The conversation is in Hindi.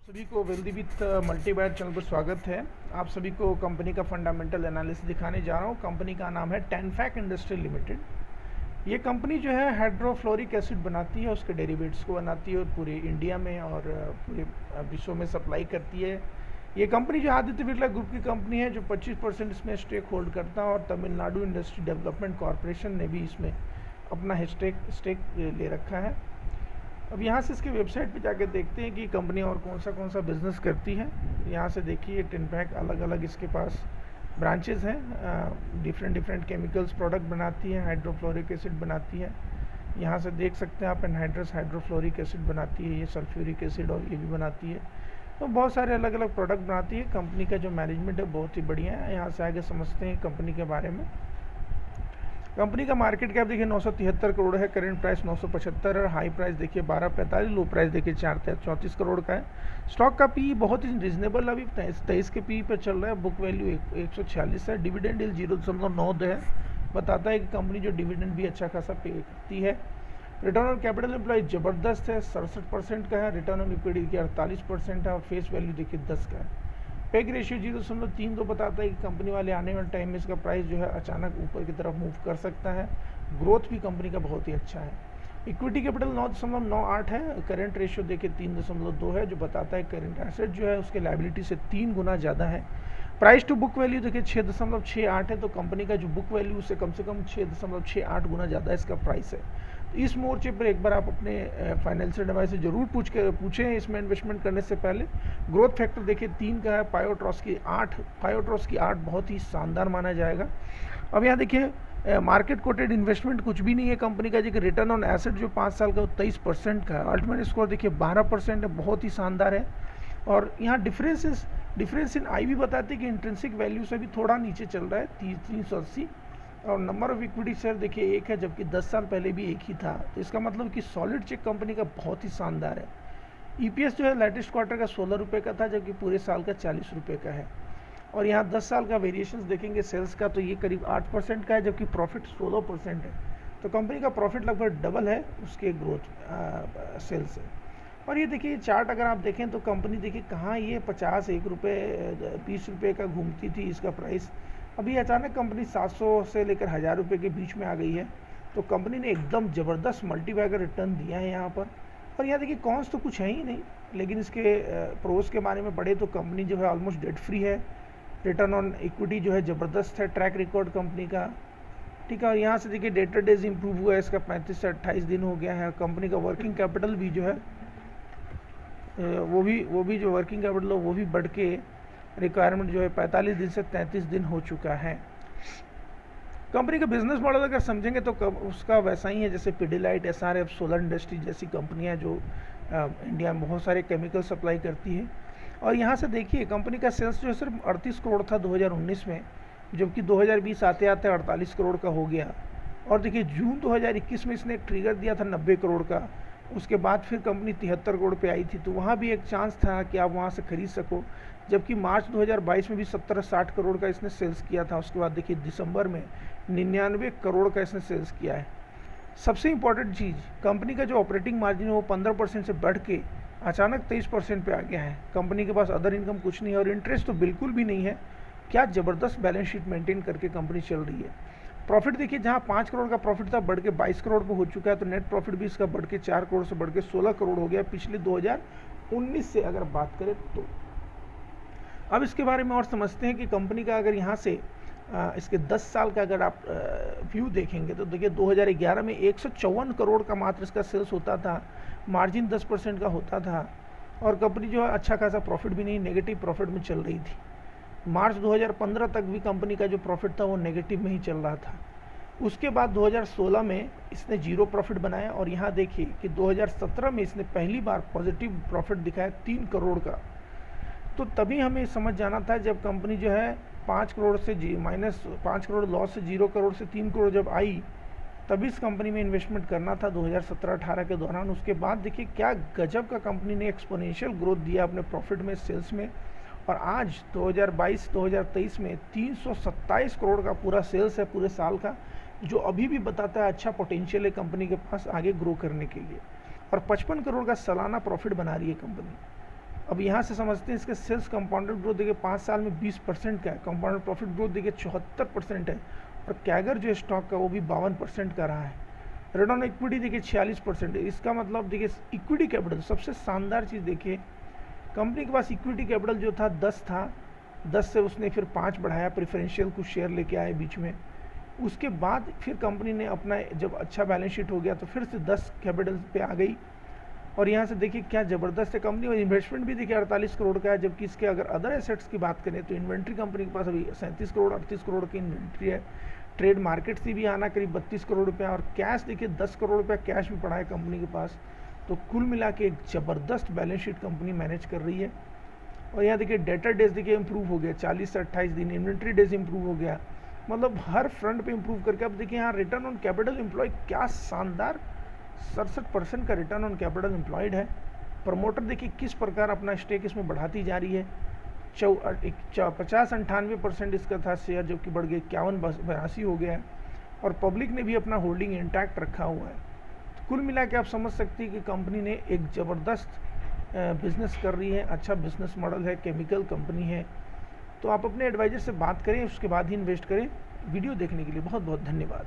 सभी को वेल्दी विथ मल्टीबायर चैनल पर स्वागत है। आप सभी को कंपनी का फंडामेंटल एनालिसिस दिखाने जा रहा हूँ। कंपनी का नाम है टेनफैक इंडस्ट्री लिमिटेड। ये कंपनी जो है हाइड्रोफ्लोरिक एसिड बनाती है, उसके डेरिवेट्स को बनाती है और पूरे इंडिया में और पूरे विश्व में सप्लाई करती है। ये कंपनी जो आदित्य बिरला ग्रुप की कंपनी है, जो 25% इसमें स्टेक होल्ड करता है और तमिलनाडु इंडस्ट्री डेवलपमेंट कॉरपोरेशन ने भी इसमें अपना स्टेक ले रखा है। अब यहाँ से इसके वेबसाइट पे जाके देखते हैं कि कंपनी और कौन सा बिज़नेस करती है। यहाँ से देखिए टेनफैक अलग अलग इसके पास ब्रांचेस हैं, डिफरेंट केमिकल्स प्रोडक्ट बनाती है, हाइड्रोफ्लोरिक एसिड बनाती है। यहाँ से देख सकते हैं आप एनहाइड्रस हाइड्रोफ्लोरिक एसिड बनाती है, ये सल्फ्यूरिक एसिड और ये भी बनाती है। तो बहुत सारे अलग अलग प्रोडक्ट बनाती है। कंपनी का जो मैनेजमेंट है बहुत ही बढ़िया है। यहाँ से आगे समझते हैं कंपनी के बारे में। कंपनी का मार्केट कैप देखिए 973 करोड़ है, करेंट प्राइस 975 है, हाई प्राइस देखिए 1245, लो प्राइस देखिए 434 करोड़ का है। स्टॉक का पी बहुत ही रिजनेबल अभी 23 के पी पे चल रहा है। बुक वैल्यू 146 है। डिविडेंड यील्ड 0.9 है, बताता है कि कंपनी जो डिविडेंड भी अच्छा खासा पे करती है। रिटर्न ऑन कैपिटल एम्प्लॉय ज़बरदस्त है, 67% का है। रिटर्न ऑन इक्विटी की 48% है और फेस वैल्यू देखिए 10 का है। पेग रेशियो 0.32 बताता है कि कंपनी वाले आने वाले टाइम में इसका प्राइस जो है अचानक ऊपर की तरफ मूव कर सकता है। ग्रोथ भी कंपनी का बहुत ही अच्छा है। इक्विटी कैपिटल 9.98 है। करंट रेशियो देखिए 3.2 है, जो बताता है करंट एसेट जो है उसके लायबिलिटी से 3 गुना ज़्यादा है। प्राइस टू बुक वैल्यू देखिए 6.68 है, तो कंपनी का जो बुक वैल्यू उससे कम 6.68 गुना ज़्यादा इसका प्राइस है। तो इस मोर्चे पर एक बार आप अपने फाइनेंशियल एडवाइस से जरूर पूछें इसमें इन्वेस्टमेंट करने से पहले। ग्रोथ फैक्टर देखिए 3 का है, पायोट्रॉस की 8 बहुत ही शानदार माना जाएगा। अब यहाँ देखिए मार्केट कोटेड इन्वेस्टमेंट कुछ भी नहीं है कंपनी का। जी रिटर्न ऑन एसेट जो 5 साल का 23% का है। अल्टीमेट स्कोर देखिए 12% है, बहुत ही शानदार है। और यहाँ डिफरेंस इन आई भी बताते हैं कि इंट्रिंसिक वैल्यू से भी थोड़ा नीचे चल रहा है, 380। और नंबर ऑफ इक्विटी शेयर देखिए 1 है, जबकि 10 साल पहले भी 1 ही था। तो इसका मतलब कि सॉलिड चेक कंपनी का बहुत ही शानदार है। ईपीएस जो है लेटेस्ट क्वार्टर का 16 रुपये का था, जबकि पूरे साल का 40 रुपये का है। और यहाँ 10 साल का वेरिएशंस देखेंगे सेल्स का, तो ये करीब 8% का है, जबकि प्रॉफिट 16% है। तो कंपनी का प्रॉफिट लगभग डबल है उसके ग्रोथ सेल्स से। और ये देखिए चार्ट अगर आप देखें तो कंपनी देखिए कहाँ ये 50, 1 रुपये, 20 रुपये का घूमती थी इसका प्राइस। अभी अचानक कंपनी 700 से लेकर 1000 रुपये के बीच में आ गई है। तो कंपनी ने एकदम ज़बरदस्त मल्टीबैगर रिटर्न दिया है यहाँ पर। और यहाँ देखिए कॉन्स तो कुछ है ही नहीं, लेकिन इसके प्रोज के बारे में पढ़े तो कंपनी जो है ऑलमोस्ट डेट फ्री है। रिटर्न ऑन इक्विटी जो है ज़बरदस्त है, ट्रैक रिकॉर्ड कंपनी का, ठीक है। और यहाँ से देखिए डेटर डेज इंप्रूव हुआ है इसका, 35 से 28 दिन हो गया है। कंपनी का वर्किंग कैपिटल भी जो है वो भी जो वर्किंग कैपिटल हो वो भी बढ़ के रिक्वायरमेंट जो है 45 दिन से 33 दिन हो चुका है। कंपनी का बिजनेस मॉडल अगर समझेंगे तो उसका वैसा ही है जैसे पिडिलाइट, एसआरएफ, सोलर इंडस्ट्री जैसी कंपनियां जो इंडिया में बहुत सारे केमिकल सप्लाई करती है। और यहाँ से देखिए कंपनी का सेल्स जो है सिर्फ 38 करोड़ था 2019 में, जबकि 2020 आते आते 48 करोड़ का हो गया। और देखिए जून 2021 में इसने एक ट्रिगर दिया था 90 करोड़ का। उसके बाद फिर कंपनी 73 करोड़ पे आई थी, तो वहाँ भी एक चांस था कि आप वहाँ से खरीद सको। जबकि मार्च 2022 में भी 70-60 करोड़ का इसने सेल्स किया था। उसके बाद देखिए दिसंबर में 99 करोड़ का इसने सेल्स किया है। सबसे इम्पॉर्टेंट चीज़, कंपनी का जो ऑपरेटिंग मार्जिन है वो 15% से बढ़ के अचानक 23% पे आ गया है। कंपनी के पास अदर इनकम कुछ नहीं है और इंटरेस्ट तो बिल्कुल भी नहीं है। क्या ज़बरदस्त बैलेंस शीट मेंटेन करके कंपनी चल रही है। प्रॉफिट देखिए जहाँ 5 करोड़ का प्रॉफिट था बढ़ के 22 करोड़ पे हो चुका है। तो नेट प्रॉफिट भी इसका बढ़ के 4 करोड़ से बढ़ के 16 करोड़ हो गया पिछले 2019 से अगर बात करें तो। अब इसके बारे में और समझते हैं कि कंपनी का अगर यहाँ से इसके 10 साल का अगर आप व्यू देखेंगे तो देखिए 2011 में 154 करोड़ का मात्र इसका सेल्स होता था, मार्जिन 10% का होता था। और कंपनी जो है अच्छा खासा प्रॉफिट भी नहीं, नेगेटिव प्रॉफिट में चल रही थी। मार्च 2015 तक भी कंपनी का जो प्रॉफिट था वो नेगेटिव में ही चल रहा था। उसके बाद 2016 में इसने जीरो प्रॉफिट बनाया। और यहाँ देखिए कि 2017 में इसने पहली बार पॉजिटिव प्रॉफिट दिखाया 3 करोड़ का। तो तभी हमें समझ जाना था जब कंपनी जो है 5 करोड़ से -5 करोड़ लॉस से 0 करोड़ से 3 करोड़ जब आई, तभी इस कंपनी में इन्वेस्टमेंट करना था 2017-18 के दौरान। उसके बाद देखिए क्या गजब का कंपनी ने एक्सपोनेंशियल ग्रोथ दिया अपने प्रॉफिट में, सेल्स में। और आज 2022-2023 में 327 करोड़ का पूरा सेल्स है पूरे साल का, जो अभी भी बताता है अच्छा पोटेंशियल है कंपनी के पास आगे ग्रो करने के लिए। और 55 करोड़ का सालाना प्रॉफिट बना रही है कंपनी। अब यहाँ से समझते हैं इसके सेल्स कंपाउंडेड ग्रोथ देखिए 5 साल में 20% का है, कंपाउंडेड प्रॉफिट ग्रोथ देखिए 74% है, और कैगर जो है स्टॉक का वो भी 52% का रहा है। रिटर्न ऑन इक्विटी देखिए 46% है। इसका मतलब देखिए इक्विटी कैपिटल सबसे शानदार चीज़ देखिए, कंपनी के पास इक्विटी कैपिटल जो था 10 था, 10 से उसने फिर 5 बढ़ाया, प्रेफरेंशियल कुछ शेयर लेके आए बीच में, उसके बाद फिर कंपनी ने अपना जब अच्छा बैलेंस शीट हो गया तो फिर से 10 कैपिटल पे आ गई। और यहाँ से देखिए क्या ज़बरदस्त है कंपनी, और इन्वेस्टमेंट भी देखिए 48 करोड़ का है, जबकि इसके अगर अदर एसेट्स की बात करें तो इन्वेंट्री कंपनी के पास अभी 37 करोड़ 38 करोड़ की इन्वेंट्री है, ट्रेड मार्केट से भी आना करीब 32 करोड़ रुपया, और कैश देखिए 10 करोड़ रुपया कैश भी पड़ा है कंपनी के पास। तो कुल मिला के एक ज़बरदस्त बैलेंस शीट कंपनी मैनेज कर रही है। और यहाँ देखिए डेटर डेज देखिए इंप्रूव हो गया, 40 से 28 दिन, इन्वेंट्री डेज इंप्रूव हो गया, मतलब हर फ्रंट पे इंप्रूव करके। अब देखिए यहाँ रिटर्न ऑन कैपिटल एम्प्लॉय क्या शानदार 67% का रिटर्न ऑन कैपिटल एम्प्लॉयड है। प्रमोटर देखिए किस प्रकार अपना स्टेक इसमें बढ़ाती जा रही है, 50-98% इसका था शेयर, जबकि बढ़ गया 51-82 हो गया है, और पब्लिक ने भी अपना होल्डिंग इंटैक्ट रखा हुआ है। तो कुल मिला के आप समझ सकते हैं कि कंपनी ने एक ज़बरदस्त बिजनेस कर रही है, अच्छा बिजनेस मॉडल है, केमिकल कंपनी है। तो आप अपने एडवाइज़र से बात करें, उसके बाद ही इन्वेस्ट करें। वीडियो देखने के लिए बहुत बहुत धन्यवाद।